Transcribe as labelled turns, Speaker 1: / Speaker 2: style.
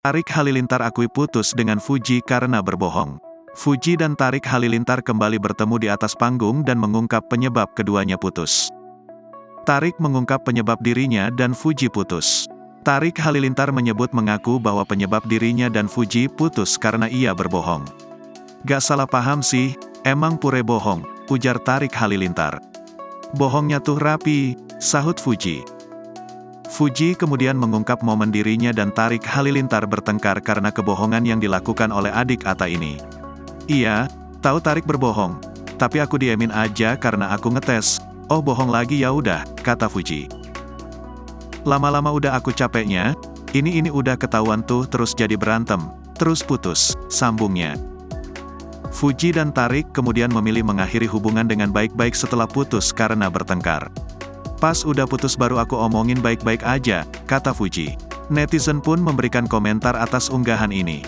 Speaker 1: Tarik Halilintar akui putus dengan Fuji karena berbohong. Fuji dan Tarik Halilintar kembali bertemu di atas panggung dan mengungkap penyebab keduanya putus. Tarik mengungkap penyebab dirinya dan Fuji putus. Tarik Halilintar menyebut mengaku bahwa penyebab dirinya dan Fuji putus karena ia berbohong. "Gak salah paham sih, emang pure bohong," ujar Tarik Halilintar. "Bohongnya tuh rapi," sahut Fuji. Fuji kemudian mengungkap momen dirinya dan Tarik Halilintar bertengkar karena kebohongan yang dilakukan oleh adik Atta ini. "Iya, tahu Tarik berbohong, tapi aku diemin aja karena aku ngetes. Oh bohong lagi ya udah," kata Fuji. "Lama-lama udah aku capeknya, ini udah ketahuan tuh terus jadi berantem, terus putus," sambungnya. Fuji dan Tarik kemudian memilih mengakhiri hubungan dengan baik-baik setelah putus karena bertengkar. "Pas udah putus baru aku omongin baik-baik aja," kata Fuji. Netizen pun memberikan komentar atas unggahan ini.